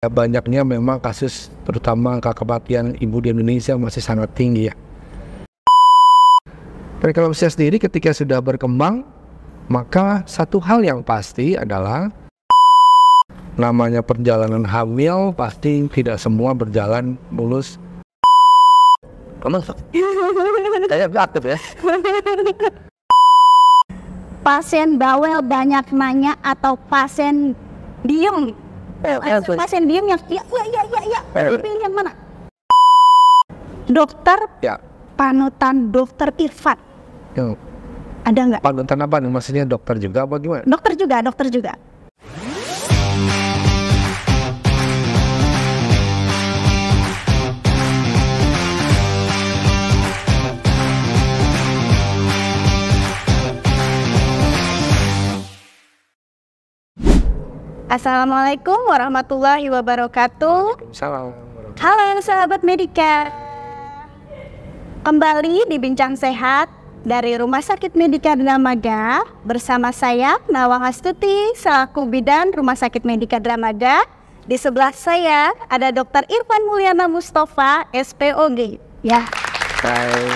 Banyaknya memang kasus, terutama angka kematian ibu di Indonesia masih sangat tinggi ya. Preeklamsia sendiri ketika sudah berkembang, maka satu hal yang pasti adalah namanya perjalanan hamil pasti tidak semua berjalan mulus. Kamu saya aktif ya. Pasien bawel banyak nanya atau pasien diem? Pasien diem yang ya. Pilih yang mana? Dokter Ya. panutan Dokter Irfan. Ya. Ada nggak? Panutan apa nih? Maksudnya dokter juga apa gimana? Dokter juga. Assalamualaikum warahmatullahi wabarakatuh. Salam. Halo sahabat Medika. Kembali di Bincang Sehat dari Rumah Sakit Medika Dramaga bersama saya Nawang Astuti selaku bidan Rumah Sakit Medika Dramaga. Di sebelah saya ada Dr. Irfan Mulyana Mustafa, SPOG. Ya. Hai.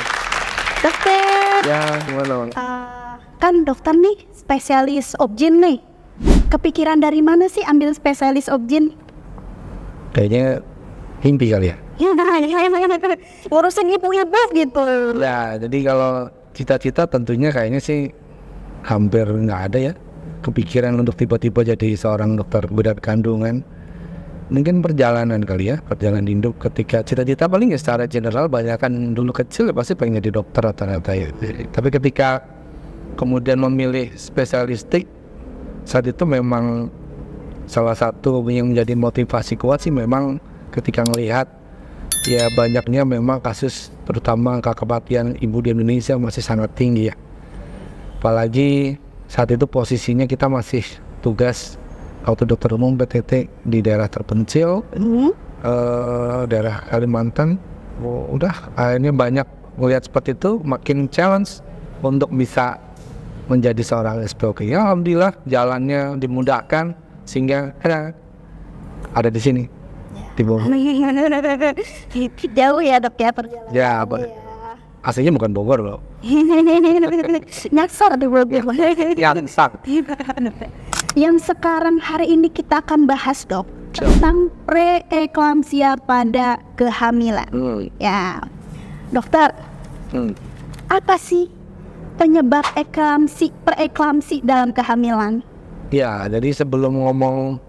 Dokter. Ya, gimana? Kan dokter nih spesialis obgyn nih. Kepikiran dari mana sih ambil spesialis obgyn? Kayaknya mimpi kali ya. Urusin ibu-ibu gitu. Nah, jadi kalau cita-cita tentunya kayaknya sih hampir nggak ada ya kepikiran untuk tiba-tiba jadi seorang dokter bedah kandungan. Mungkin perjalanan kali ya, perjalanan hidup ketika cita-cita paling ya secara general banyak kan dulu kecil ya pasti pengen jadi dokter rata-rata ya. Tapi ketika kemudian memilih spesialistik, saat itu memang salah satu yang menjadi motivasi kuat sih memang ketika melihat ya banyaknya memang kasus, terutama angka kematian ibu di Indonesia masih sangat tinggi ya. Apalagi saat itu posisinya kita masih tugas waktu dokter umum PTT di daerah terpencil, daerah Kalimantan. Udah akhirnya banyak melihat seperti itu, makin challenge untuk bisa menjadi seorang SPOG. Ya alhamdulillah jalannya dimudahkan sehingga ada di sini di Bogor. Jauh ya dok ya perjalanan. Ya, aslinya bukan Bogor loh. Nyasar di Bogor. Yang sekarang hari ini kita akan bahas dok tentang preeklamsia pada kehamilan. Ya, dokter, apa sih penyebab preeklamsi dalam kehamilan? Ya, jadi sebelum ngomong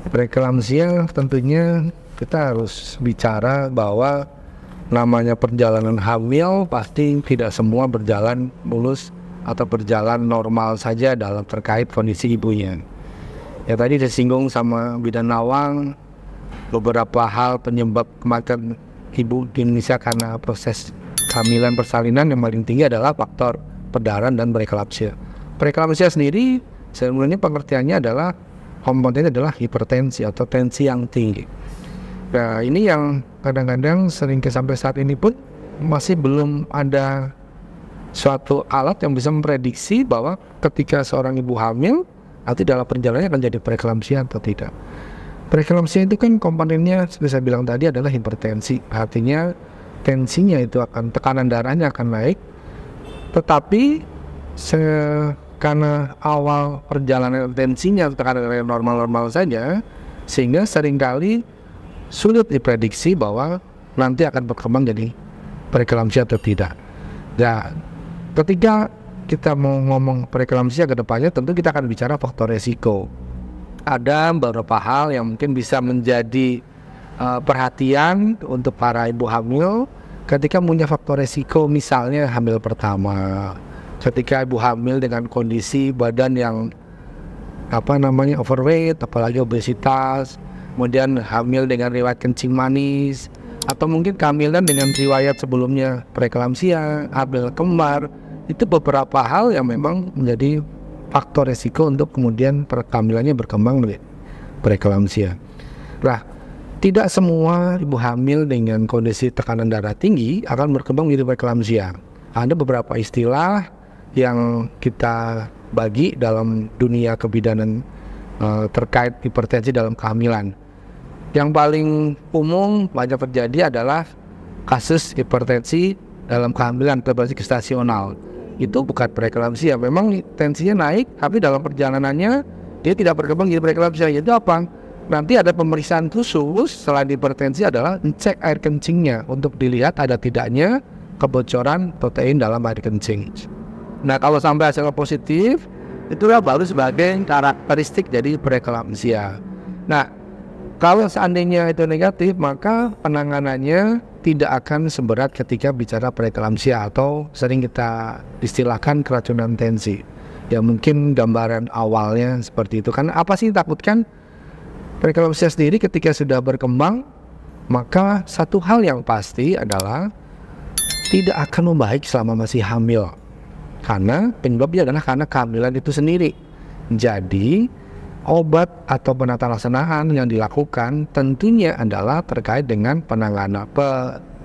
preeklamsia tentunya kita harus bicara bahwa namanya perjalanan hamil pasti tidak semua berjalan mulus atau berjalan normal saja dalam terkait kondisi ibunya. Ya tadi disinggung sama bidan Nawang beberapa hal penyebab kematian ibu di Indonesia karena proses kehamilan persalinan yang paling tinggi adalah faktor perdarahan dan preeklamsia. Preeklamsia sendiri sebenarnya pengertiannya adalah komponennya adalah hipertensi atau tensi yang tinggi. Nah ini yang kadang-kadang sering sampai saat ini pun masih belum ada suatu alat yang bisa memprediksi bahwa ketika seorang ibu hamil nanti dalam perjalanannya akan jadi preeklamsia atau tidak. Preeklamsia itu kan komponennya seperti saya bilang tadi adalah hipertensi, artinya tensinya itu akan, tekanan darahnya akan naik. Tetapi karena awal perjalanan tensinya tekanan darah normal-normal saja, sehingga seringkali sulit diprediksi bahwa nanti akan berkembang jadi preeklamsia atau tidak. Nah, ketika kita mau ngomong preeklamsia ke depannya, tentu kita akan bicara faktor resiko. Ada beberapa hal yang mungkin bisa menjadi perhatian untuk para ibu hamil ketika punya faktor resiko, misalnya hamil pertama. Ketika ibu hamil dengan kondisi badan yang overweight, apalagi obesitas, kemudian hamil dengan riwayat kencing manis, atau mungkin kehamilan dengan riwayat sebelumnya preeklamsia, hamil kembar, itu beberapa hal yang memang menjadi faktor resiko untuk kemudian kehamilannya berkembang menjadi preeklamsia. Nah, tidak semua ibu hamil dengan kondisi tekanan darah tinggi akan berkembang menjadi preeklamsia. Ada beberapa istilah yang kita bagi dalam dunia kebidanan terkait hipertensi dalam kehamilan. Yang paling umum banyak terjadi adalah kasus hipertensi dalam kehamilan hipertensi gestasional. Itu bukan preeklamsia, memang tensinya naik, tapi dalam perjalanannya dia tidak berkembang jadi preeklamsia. Itu apa? Nanti ada pemeriksaan khusus selain hipertensi adalah cek air kencingnya untuk dilihat ada tidaknya kebocoran protein dalam air kencing. Nah, kalau sampai hasilnya positif, itulah baru sebagai karakteristik dari preeklamsia. Nah, kalau seandainya itu negatif, maka penanganannya tidak akan seberat ketika bicara preeklamsia atau sering kita istilahkan keracunan tensi. Ya mungkin gambaran awalnya seperti itu. Karena apa sih takutkan? Preeklamsia sendiri ketika sudah berkembang, maka satu hal yang pasti adalah tidak akan membaik selama masih hamil. Karena penyebabnya adalah karena kehamilan itu sendiri. Jadi obat atau penata laksanaan yang dilakukan tentunya adalah terkait dengan penanganan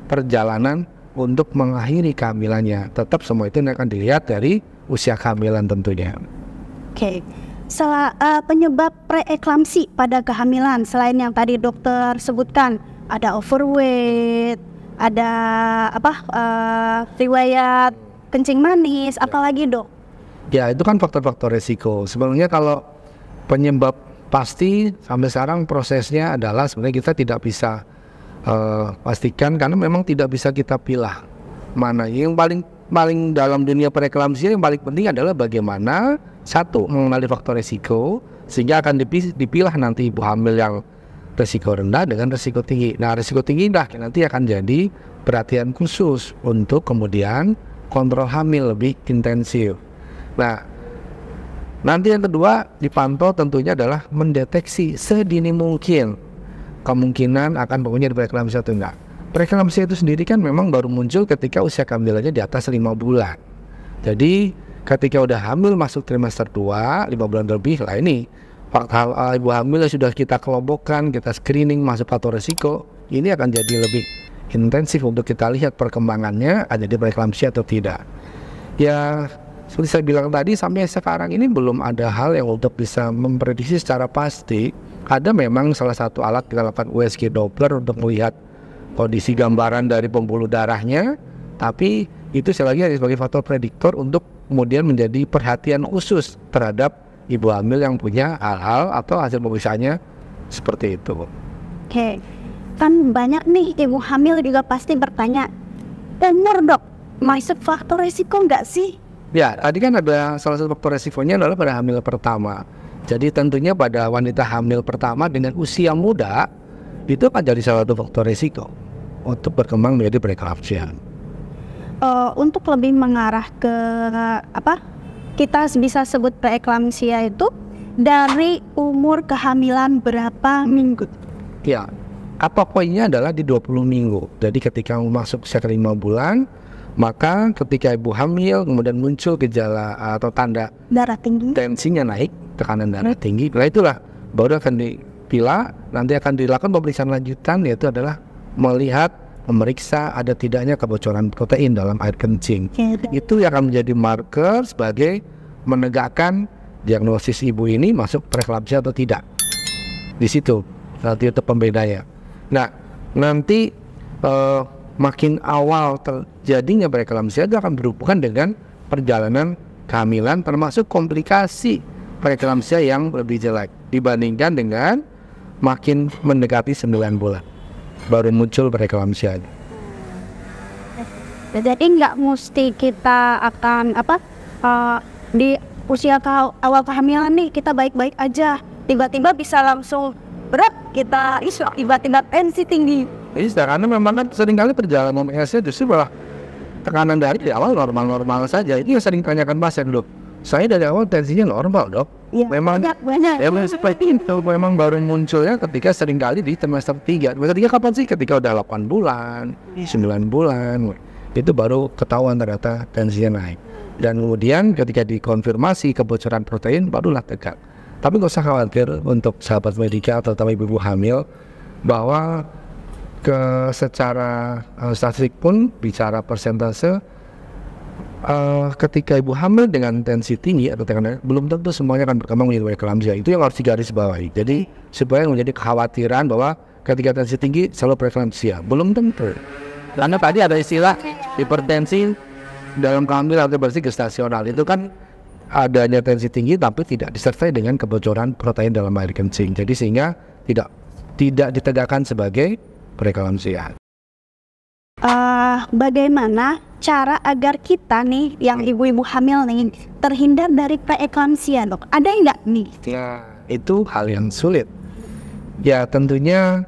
perjalanan untuk mengakhiri kehamilannya. Tetap semua itu akan dilihat dari usia kehamilan tentunya. Oke. Penyebab preeklamsi pada kehamilan selain yang tadi dokter sebutkan, ada overweight, ada riwayat kencing manis, apalagi dok? Ya itu kan faktor-faktor resiko. Sebenarnya kalau penyebab pasti sampai sekarang prosesnya adalah sebenarnya kita tidak bisa pastikan karena memang tidak bisa kita pilih mana yang paling dalam dunia preeklamsia. Yang paling penting adalah bagaimana satu mengenali faktor resiko sehingga akan dipilah nanti ibu hamil yang resiko rendah dengan resiko tinggi. Nah resiko tinggi nanti akan jadi perhatian khusus untuk kemudian kontrol hamil lebih intensif. Nah nanti yang kedua dipantau tentunya adalah mendeteksi sedini mungkin kemungkinan akan bangunnya di preeklamsia atau enggak. Preeklamsia itu sendiri kan memang baru muncul ketika usia kehamilannya di atas 5 bulan. Jadi ketika udah hamil masuk trimester 2, 5 bulan lebih lah ini ibu hamil yang sudah kita kelompokkan, kita screening masuk faktor resiko, ini akan jadi lebih intensif untuk kita lihat perkembangannya ada di preeklamsia atau tidak. Ya seperti saya bilang tadi, sampai sekarang ini belum ada hal yang untuk bisa memprediksi secara pasti. Ada memang salah satu alat kita lakukan USG Doppler untuk melihat kondisi gambaran dari pembuluh darahnya, tapi itu sekali lagi sebagai faktor prediktor untuk kemudian menjadi perhatian khusus terhadap ibu hamil yang punya hal-hal atau hasil pemeriksaannya seperti itu. Oke, kan banyak nih ibu hamil juga pasti bertanya, umur dok, masuk faktor resiko nggak sih? Ya, tadi kan ada salah satu faktor resikonya adalah pada hamil pertama. Jadi tentunya pada wanita hamil pertama dengan usia muda itu akan jadi salah satu faktor resiko untuk berkembang menjadi preeklamsia. Untuk lebih mengarah ke kita bisa sebut preeklamsia itu dari umur kehamilan berapa minggu? Ya, apa poinnya adalah di 20 minggu. Jadi ketika masuk usia ke 5 bulan, maka ketika ibu hamil kemudian muncul gejala atau tanda Darah tinggi, tensinya naik, tekanan darah tinggi, nah itulah baru akan dipilah. Nanti akan dilakukan pemeriksaan lanjutan, yaitu adalah melihat, memeriksa ada tidaknya kebocoran protein dalam air kencing. Itu yang akan menjadi marker sebagai menegakkan diagnosis ibu ini masuk preeklamsia atau tidak. Di situ nanti itu pembedanya. Nah nanti makin awal terjadinya preeklamsia itu akan berhubungan dengan perjalanan kehamilan, termasuk komplikasi preeklamsia yang lebih jelek dibandingkan dengan makin mendekati 9 bulan baru muncul preeklamsia. Jadi nggak mesti kita akan di usia awal kehamilan nih kita baik-baik aja, tiba-tiba bisa langsung berat, kita tiba-tiba tensi tinggi. Bisa, karena memang kan seringkali perjalanan MS-nya justru malah tekanan darah di awal normal-normal saja. Ini yang sering tanyakan pasien, loh, saya dari awal tensinya normal dok. Ya, memang banyak. Ya seperti itu, memang baru munculnya ketika seringkali di trimester 3. Trimester 3 kapan sih? Ketika udah 8 bulan, 9 bulan, itu baru ketahuan ternyata tensinya naik. Dan kemudian ketika dikonfirmasi kebocoran protein, barulah tegak. Tapi nggak usah khawatir untuk sahabat medika atau terutama ibu hamil, bahwa secara statistik pun bicara persentase, ketika ibu hamil dengan tensi tinggi atau tekanan belum tentu semuanya akan berkembang menjadi preeklamsia. Itu yang harus digarisbawahi. Jadi supaya menjadi kekhawatiran bahwa ketika tensi tinggi selalu preeklamsia? Belum tentu. Karena tadi ada istilah hipertensi dalam kehamilan atau bersih gestasional, itu kan adanya tensi tinggi tapi tidak disertai dengan kebocoran protein dalam air kencing. Jadi sehingga tidak ditegakkan sebagai preeklamsia. Bagaimana cara agar kita nih yang ibu-ibu hamil nih terhindar dari preeklamsia, dok? Ada nggak nih? Ya, itu hal yang sulit. Ya tentunya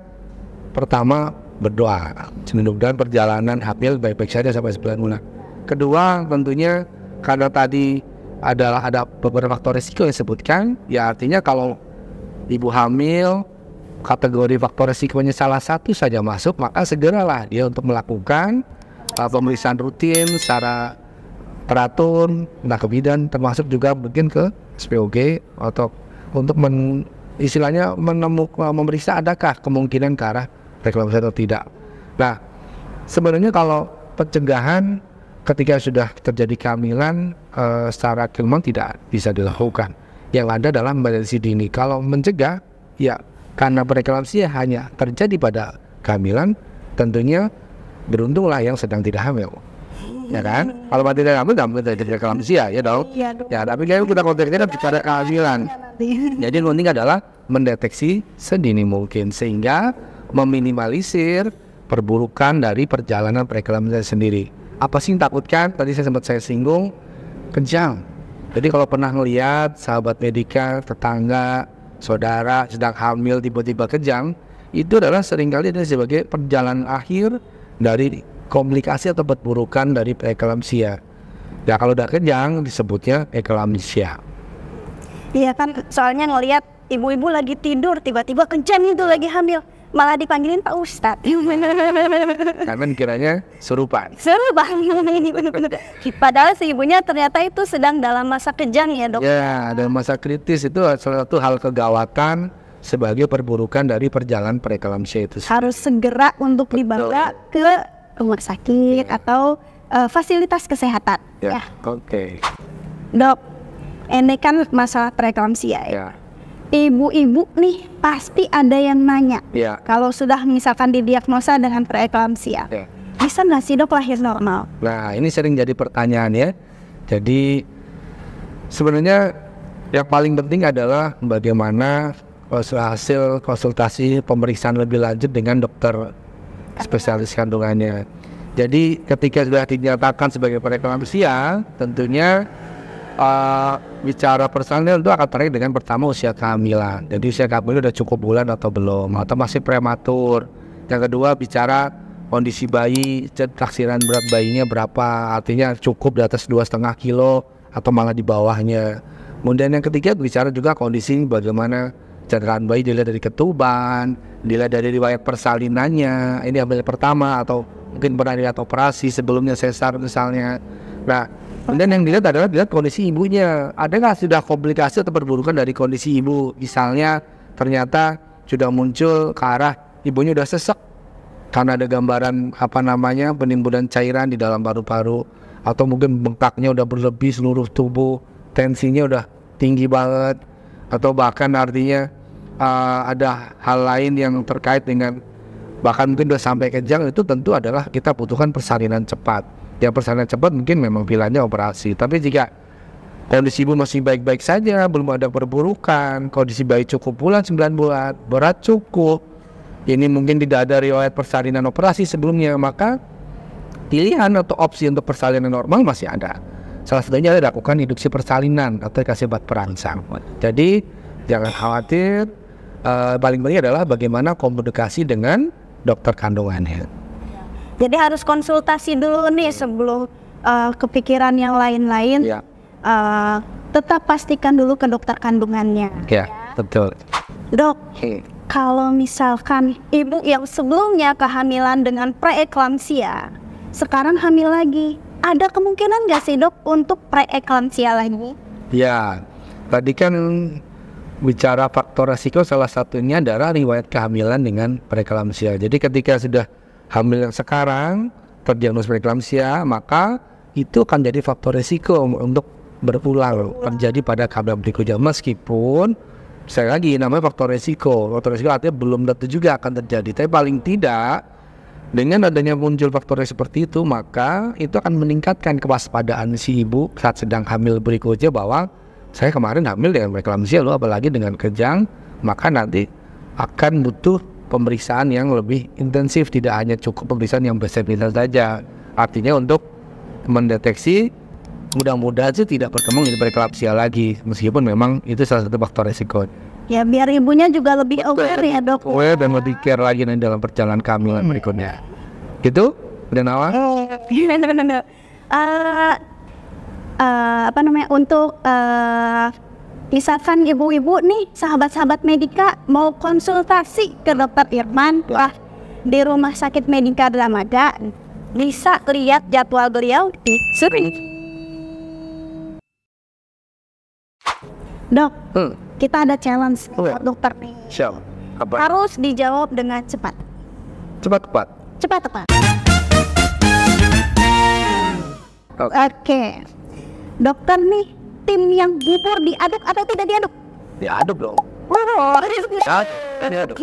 pertama berdoa, mudah-mudahan perjalanan hamil baik-baik saja sampai 9 bulan. Kedua tentunya karena tadi ada beberapa faktor risiko yang disebutkan, ya artinya kalau ibu hamil kategori faktor risikonya salah satu saja masuk, maka segeralah dia untuk melakukan pemeriksaan rutin secara teratur, nah kemudian termasuk juga mungkin ke SPOG atau untuk istilahnya memeriksa adakah kemungkinan ke arah preeklamsia atau tidak. Nah sebenarnya kalau pencegahan ketika sudah terjadi kehamilan secara ilmiah tidak bisa dilakukan. Yang ada adalah mendeteksi dini. Kalau mencegah, ya karena preeklamsia hanya terjadi pada kehamilan, tentunya beruntunglah yang sedang tidak hamil, ya kan? Kalau tidak hamil, tidak terjadi preeklamsia, ya dong. Ya, tapi kita konteksnya bicara kehamilan. Jadi yang penting adalah mendeteksi sedini mungkin sehingga meminimalisir perburukan dari perjalanan preeklamsia sendiri. Apa sih yang takutkan? Tadi saya singgung kejang. Jadi kalau pernah melihat sahabat medika, tetangga, saudara sedang hamil tiba-tiba kejang, itu adalah seringkali ada sebagai perjalanan akhir dari komplikasi atau perburukan dari preeklamsia. Ya kalau udah kejang disebutnya eklamsia. Iya kan, soalnya ngelihat ibu-ibu lagi tidur tiba-tiba kejang itu lagi hamil, malah dipanggilin Pak Ustadz. Karena kiranya serupan. Seru banget ini bener-bener. Padahal si ibunya ternyata itu sedang dalam masa kejang ya dok. Ya, ada masa kritis, itu salah satu hal kegawatan sebagai perburukan dari perjalanan preeklamsia itu. Harus segera untuk dibawa ke rumah sakit atau fasilitas kesehatan. Ya. Oke. Dok, ini kan masalah preeklamsia ya. Ibu-ibu nih pasti ada yang nanya, kalau sudah misalkan didiagnosa dengan preeklamsia, bisa nggak sih dok lahir normal? Nah ini sering jadi pertanyaan ya. Jadi sebenarnya yang paling penting adalah bagaimana hasil konsultasi pemeriksaan lebih lanjut dengan dokter spesialis kandungannya. Jadi ketika sudah dinyatakan sebagai preeklamsia, tentunya bicara persalinan itu akan terkait dengan pertama usia kehamilan. Jadi usia kehamilan sudah cukup bulan atau belum, atau masih prematur. Yang kedua bicara kondisi bayi, taksiran berat bayinya berapa, artinya cukup di atas 2,5 kilo atau malah di bawahnya. Kemudian yang ketiga bicara juga kondisi bagaimana cederaan bayi dilihat dari ketuban, dilihat dari riwayat persalinannya, ini hamil pertama atau mungkin pernah dilihat operasi sebelumnya sesar misalnya. Nah kemudian yang dilihat adalah kondisi ibunya. Ada nggak sudah komplikasi atau perburukan dari kondisi ibu? Misalnya ternyata sudah muncul ke arah ibunya udah sesek karena ada gambaran penimbunan cairan di dalam paru-paru, atau mungkin bengkaknya udah berlebih seluruh tubuh, tensinya udah tinggi banget, atau bahkan artinya ada hal lain yang terkait dengan bahkan mungkin udah sampai kejang, itu tentu adalah kita butuhkan persalinan cepat. Yang persalinan cepat mungkin memang pilihannya operasi. Tapi jika kondisi ibu masih baik-baik saja, belum ada perburukan, kondisi bayi cukup bulan, 9 bulan, berat cukup, ini mungkin tidak ada riwayat persalinan operasi sebelumnya, maka pilihan atau opsi untuk persalinan normal masih ada. Salah satunya adalah lakukan induksi persalinan atau dikasih obat perangsang. Jadi jangan khawatir, paling penting adalah bagaimana komunikasi dengan dokter kandungannya. Jadi harus konsultasi dulu nih sebelum kepikiran yang lain-lain. Tetap pastikan dulu ke dokter kandungannya. Ya, betul. Dok, kalau misalkan ibu yang sebelumnya kehamilan dengan preeklamsia, sekarang hamil lagi, ada kemungkinan nggak sih dok untuk preeklamsia lagi? Ya, tadi kan bicara faktor resiko, salah satunya adalah riwayat kehamilan dengan preeklamsia. Jadi ketika sudah hamil yang sekarang terdiagnosis preeklamsia, maka itu akan jadi faktor resiko untuk berulang terjadi pada kehamilan berikutnya. Meskipun Sekali lagi namanya faktor resiko. Faktor resiko artinya belum tentu juga akan terjadi. Tapi paling tidak dengan adanya muncul faktor seperti itu, maka itu akan meningkatkan kewaspadaan si ibu saat sedang hamil berikutnya bahwa saya kemarin hamil dengan preeklamsia loh, apalagi dengan kejang, maka nanti akan butuh pemeriksaan yang lebih intensif, tidak hanya cukup pemeriksaan yang bersertifikat saja. Artinya untuk mendeteksi mudah-mudahan sih tidak berkembang jadi preeklamsia lagi, meskipun memang itu salah satu faktor resiko. Ya biar ibunya juga lebih aware ya dok. Aware dan lebih care lagi nanti dalam perjalanan kehamilan berikutnya. Gitu, udah Nawa? Apa namanya, untuk misalkan ibu-ibu nih, sahabat-sahabat Medika mau konsultasi ke dokter Irman di Rumah Sakit Medika Dramada, bisa lihat jadwal beliau di screen. Dok, kita ada challenge buat dokter nih. Siap. Apa? Harus dijawab dengan cepat. Cepat-cepat. Cepat-cepat. Oke. Oke. Dokter nih, tim yang bubur diaduk atau tidak diaduk? Diaduk dong. Oh, Diaduk.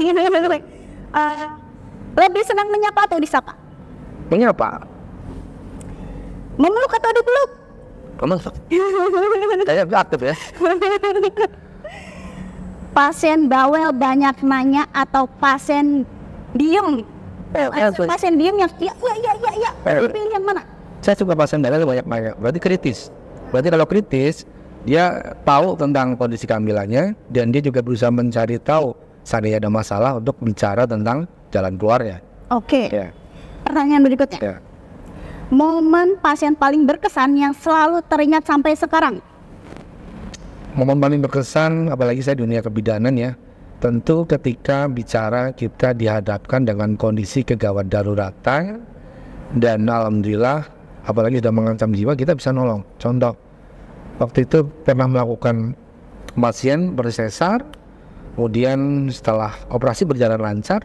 lebih senang menyapa atau disapa? Menyapa. Memeluk atau dipeluk? Kamu saya aktif ya. Pasien bawel banyak nanya atau pasien diem? Pasien diem yang iya. Pilih yang mana? Saya suka pasien darah banyak nanya. Berarti kritis. Berarti kalau kritis, dia tahu tentang kondisi kehamilannya dan dia juga berusaha mencari tahu seandainya ada masalah untuk bicara tentang jalan keluarnya. Oke. Ya. Pertanyaan berikutnya. Ya. Momen pasien paling berkesan yang selalu teringat sampai sekarang? Momen paling berkesan, apalagi saya dunia kebidanan ya, tentu ketika bicara kita dihadapkan dengan kondisi kegawat daruratan dan alhamdulillah, apalagi sudah mengancam jiwa, kita bisa nolong. Contoh, waktu itu pernah melakukan pasien bersesar, kemudian setelah operasi berjalan lancar,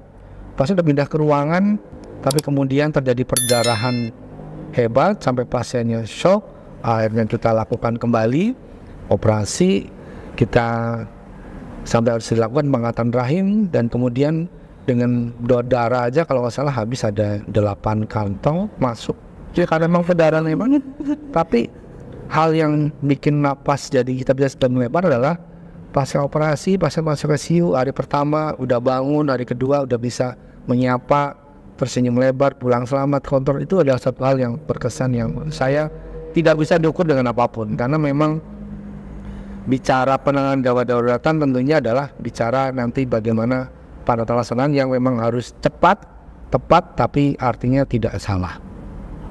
pasien sudah pindah ke ruangan, tapi kemudian terjadi perdarahan hebat sampai pasiennya shock. Akhirnya kita lakukan kembali operasi, kita sampai harus dilakukan pengangkatan rahim, dan kemudian dengan darah aja kalau nggak salah habis ada 8 kantong masuk ya, karena memang perdarahan hebat. Tapi hal yang bikin napas jadi kita bisa sedang melebar adalah pasca operasi, pasien masuk ICU hari pertama udah bangun, hari kedua udah bisa menyapa, tersenyum lebar, pulang selamat, kontrol. Itu adalah satu hal yang berkesan yang saya tidak bisa diukur dengan apapun, karena memang bicara penanganan gawat daruratan tentunya adalah bicara nanti bagaimana pada pelaksanaan yang memang harus cepat, tepat, tapi artinya tidak salah,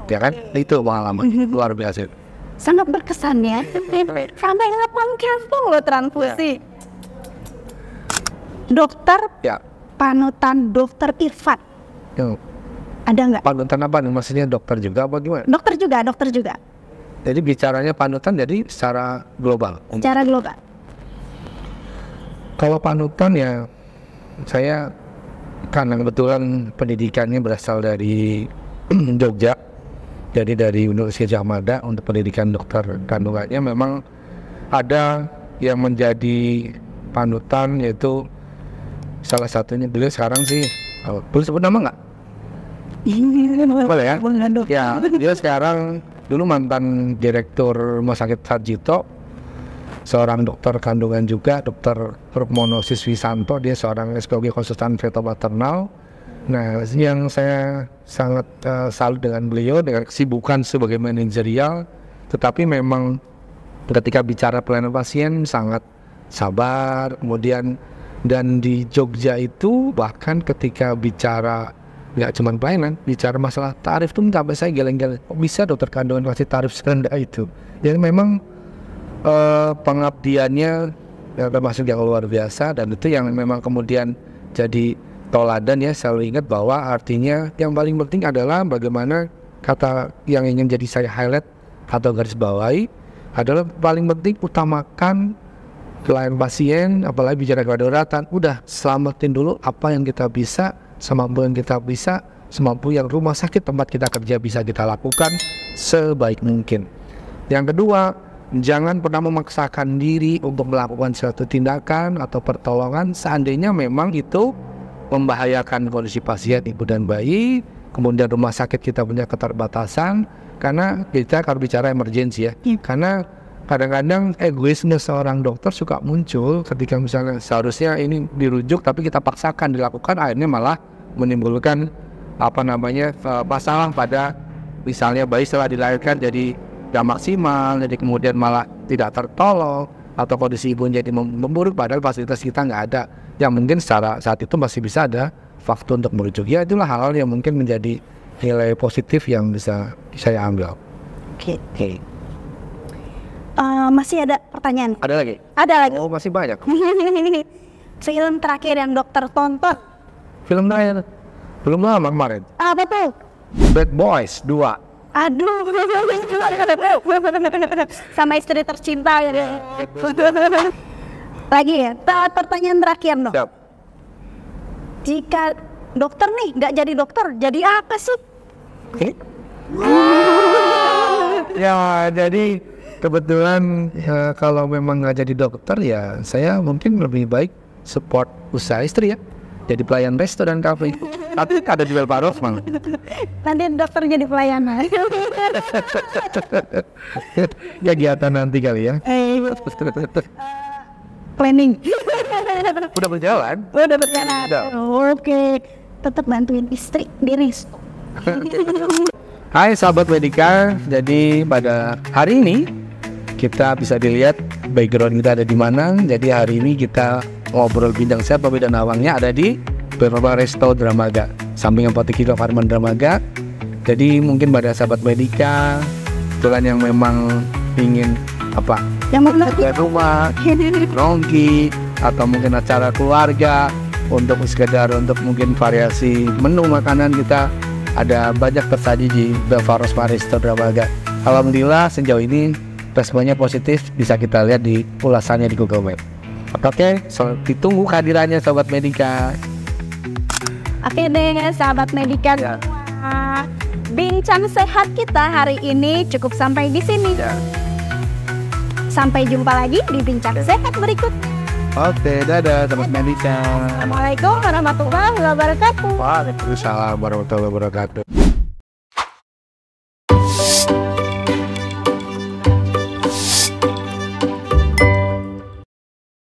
ya kan? Itu pengalaman luar biasa. Sangat berkesan ya. Sampai 8 kantong loh transfusi. Dokter Ya. panutan dokter Irfan ada nggak? Panutan apa nih? Maksudnya dokter juga apa gimana? Dokter juga. Jadi bicaranya panutan jadi secara global. Secara global. Kalau panutan ya, saya karena kebetulan pendidikannya berasal dari Jogja, jadi dari Universitas Gadjah Mada untuk pendidikan dokter kandungannya memang ada yang menjadi panutan, yaitu salah satunya beliau sekarang sih, boleh sebut nama nggak? Boleh ya? Ya, dia sekarang dulu mantan direktur Rumah Sakit Sarjito, seorang dokter kandungan juga, Dokter Rukmono Siswisanto. Dia seorang SPOG konsultan fetal maternal. Nah, yang saya sangat salut dengan beliau dengan kesibukan sebagai manajerial, tetapi memang ketika bicara pelayanan pasien sangat sabar. Kemudian dan di Jogja itu bahkan ketika bicara nggak cuma pelayanan, bicara masalah tarif tuh sampai saya geleng-geleng, kok bisa dokter kandungan kasih tarif serendah itu. Jadi memang pengabdiannya termasuk yang luar biasa, dan itu yang memang kemudian jadi toladan ya. Selalu ingat bahwa artinya yang paling penting adalah bagaimana kata yang ingin jadi saya highlight atau garis bawahi adalah paling penting utamakan pelayanan pasien, apalagi bicara kedaruratan. Udah selamatin dulu apa yang kita bisa, semampu yang kita bisa, semampu yang rumah sakit tempat kita kerja bisa kita lakukan sebaik mungkin. Yang kedua, jangan pernah memaksakan diri untuk melakukan suatu tindakan atau pertolongan seandainya memang itu membahayakan kondisi pasien ibu dan bayi. Kemudian rumah sakit kita punya keterbatasan, karena kita kalau bicara emergensi ya. Karena kadang-kadang egoisme seorang dokter suka muncul ketika misalnya seharusnya ini dirujuk tapi kita paksakan dilakukan, akhirnya malah menimbulkan masalah pada misalnya bayi setelah dilahirkan jadi tidak maksimal, jadi kemudian malah tidak tertolong, atau kondisi ibu jadi memburuk padahal fasilitas kita nggak ada, yang mungkin secara saat itu masih bisa ada waktu untuk merujuk. Ya itulah hal-hal yang mungkin menjadi nilai positif yang bisa saya ambil. Oke. Masih ada pertanyaan? Ada lagi? Ada lagi. Oh masih banyak. Film terakhir yang dokter tonton? Film terakhir belum lama kemarin. Apa tuh? Bad Boys 2. Aduh, sama istri tercinta ya. Lagi ya, pertanyaan terakhir dong. Siap. Jika dokter nih nggak jadi dokter, jadi apa sih? Ya jadi kebetulan kalau memang nggak jadi dokter ya saya mungkin lebih baik support usaha istri ya. Jadi pelayan resto dan kafe. Tapi ada jual Pak Rosman. Nanti dokter jadi pelayanan. Kegiatan nanti kali ya. Planning. Udah berjalan. Udah berjalan. Udah. Oke. Tetap bantuin istri di resto. Hai sahabat Medika, jadi pada hari ini kita bisa dilihat background kita ada di mana. Jadi hari ini kita ngobrol bintang siapa dan awangnya ada di beberapa resto Dramaga, samping apotek Farman Dramaga. Jadi mungkin pada sahabat Medika, kebetulan yang memang ingin Yang mau ke rumah, nongki, atau mungkin acara keluarga, untuk sekedar untuk mungkin variasi menu makanan kita ada banyak tersaji di Belvaros Resto Dramaga. Alhamdulillah sejauh ini responnya positif, bisa kita lihat di ulasannya di Google Map. Oke, ditunggu kehadirannya sahabat Medika. Oke deh sahabat Medika semua. Bincang sehat kita hari ini cukup sampai di sini. Sampai jumpa lagi di bincang sehat berikutnya. Oke, dadah sahabat Medika. Assalamualaikum warahmatullahi wabarakatuh. Waalaikumsalam warahmatullahi wabarakatuh.